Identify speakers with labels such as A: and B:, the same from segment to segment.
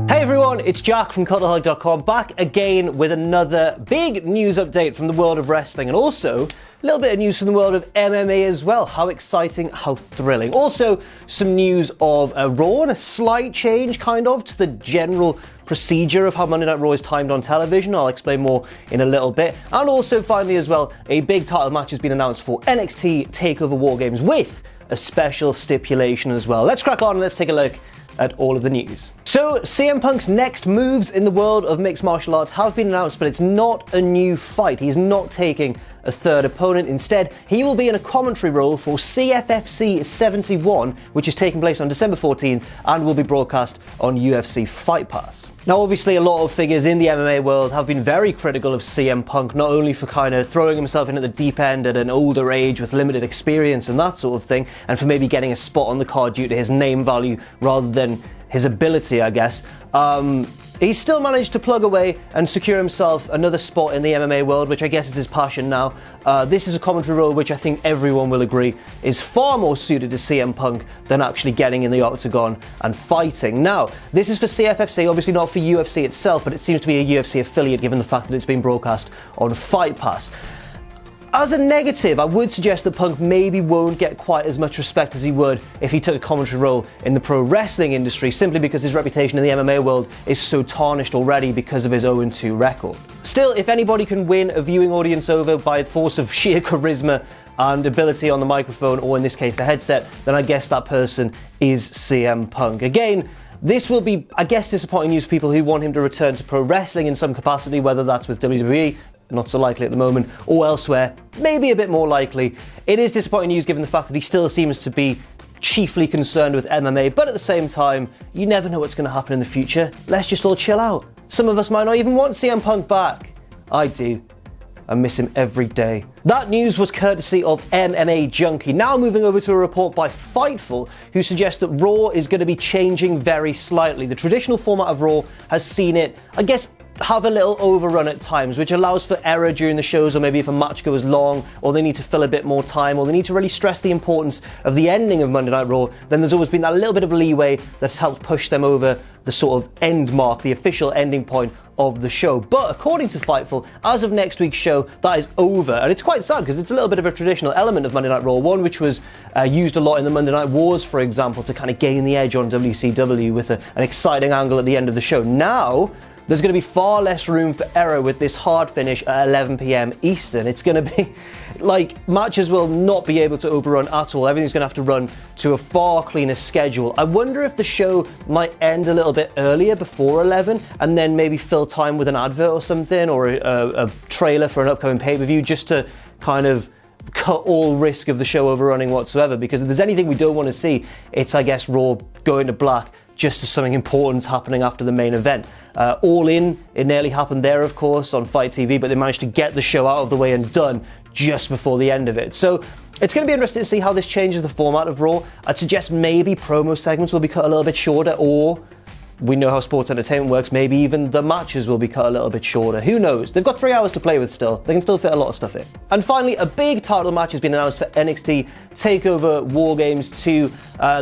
A: Hey everyone, it's Jack from Cultaholic.com, back again with another big news update from the world of wrestling, and also a little bit of news from the world of MMA as well. How exciting, how thrilling. Also, some news of Raw and a slight change, kind of, to the general procedure of how Monday Night Raw is timed on television. I'll explain more in a little bit. And also, finally as well, a big title match has been announced for NXT TakeOver WarGames with a special stipulation as well. Let's crack on and let's take a look at all of the news. So, CM Punk's next moves in the world of mixed martial arts have been announced, but it's not a new fight. He's not taking a third opponent. Instead, he will be in a commentary role for CFFC 71, which is taking place on December 14th and will be broadcast on UFC Fight Pass. Now, obviously, a lot of figures in the MMA world have been very critical of CM Punk, not only for kind of throwing himself in at the deep end at an older age with limited experience and that sort of thing, and for maybe getting a spot on the card due to his name value rather than his ability, I guess. He's still managed to plug away and secure himself another spot in the MMA world, which I guess is his passion now. This is a commentary role which I think everyone will agree is far more suited to CM Punk than actually getting in the octagon and fighting. Now, this is for CFFC, obviously not for UFC itself, but it seems to be a UFC affiliate given the fact that it's been broadcast on Fight Pass. As a negative, I would suggest that Punk maybe won't get quite as much respect as he would if he took a commentary role in the pro wrestling industry, simply because his reputation in the MMA world is so tarnished already because of his 0-2 record. Still, if anybody can win a viewing audience over by force of sheer charisma and ability on the microphone, or in this case the headset, then I guess that person is CM Punk. Again, this will be, I guess, disappointing news for people who want him to return to pro wrestling in some capacity, whether that's with WWE, not so likely at the moment, or elsewhere, maybe a bit more likely. It is disappointing news given the fact that he still seems to be chiefly concerned with MMA, but at the same time, you never know what's going to happen in the future. Let's just all chill out. Some of us might not even want CM Punk back. I do. I miss him every day. That news was courtesy of MMA Junkie. Now moving over to a report by Fightful, who suggests that Raw is going to be changing very slightly. The traditional format of Raw has seen it, I guess, have a little overrun at times, which allows for error during the shows, or maybe if a match goes long, or they need to fill a bit more time, or they need to really stress the importance of the ending of Monday Night Raw, then there's always been that little bit of leeway that's helped push them over the sort of end mark, the official ending point of the show. But according to Fightful, as of next week's show, that is over. And it's quite sad because it's a little bit of a traditional element of Monday Night Raw, one which was used a lot in the Monday Night Wars, for example, to kind of gain the edge on WCW with an exciting angle at the end of the show. Now, there's going to be far less room for error with this hard finish at 11 p.m. Eastern. It's going to be, like, matches will not be able to overrun at all. Everything's going to have to run to a far cleaner schedule. I wonder if the show might end a little bit earlier, before 11, and then maybe fill time with an advert or something, or a trailer for an upcoming pay-per-view, just to kind of cut all risk of the show overrunning whatsoever. Because if there's anything we don't want to see, it's, I guess, Raw going to black just as something important's happening after the main event. All In, it nearly happened there, of course, on Fight TV, but they managed to get the show out of the way and done just before the end of it. So it's going to be interesting to see how this changes the format of Raw. I'd suggest maybe promo segments will be cut a little bit shorter, or we know how sports entertainment works, maybe even the matches will be cut a little bit shorter. Who knows? They've got 3 hours to play with still. They can still fit a lot of stuff in. And finally, a big title match has been announced for NXT TakeOver WarGames II.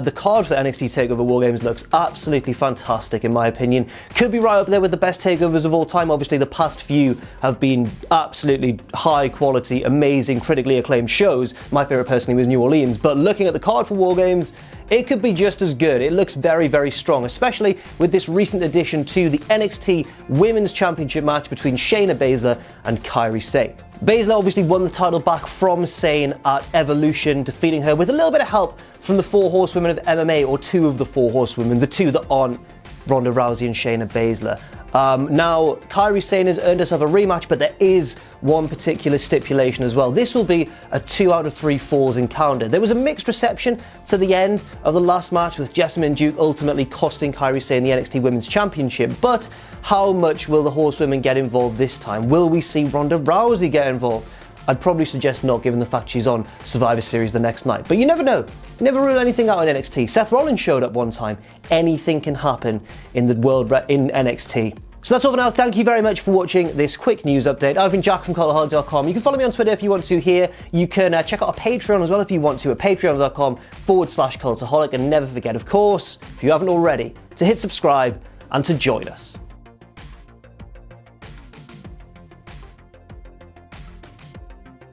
A: The card for NXT TakeOver WarGames looks absolutely fantastic, in my opinion. Could be right up there with the best takeovers of all time. Obviously, the past few have been absolutely high quality, amazing, critically acclaimed shows. My favorite personally was New Orleans, but looking at the card for WarGames, it could be just as good. It looks very, very strong, especially with this recent addition to the NXT Women's Championship match between Shayna Baszler and Kairi Sane. Baszler obviously won the title back from Sane at Evolution, defeating her with a little bit of help from the 4 horsewomen of MMA, or 2 of the 4 horsewomen, the 2 that aren't Ronda Rousey and Shayna Baszler. Now, Kairi Sane has earned herself a rematch, but there is one particular stipulation as well. This will be a 2 out of 3 falls encounter. There was a mixed reception to the end of the last match, with Jessamine Duke ultimately costing Kairi Sane the NXT Women's Championship. But how much will the horsewomen get involved this time? Will we see Ronda Rousey get involved? I'd probably suggest not, given the fact she's on Survivor Series the next night. But you never know. You never rule anything out in NXT. Seth Rollins showed up one time. Anything can happen in the world in NXT. So that's all for now. Thank you very much for watching this quick news update. I've been Jack from Cultaholic.com. You can follow me on Twitter if you want to here. You can check out our Patreon as well if you want to at patreon.com/Cultaholic. And never forget, of course, if you haven't already, to hit subscribe and to join us.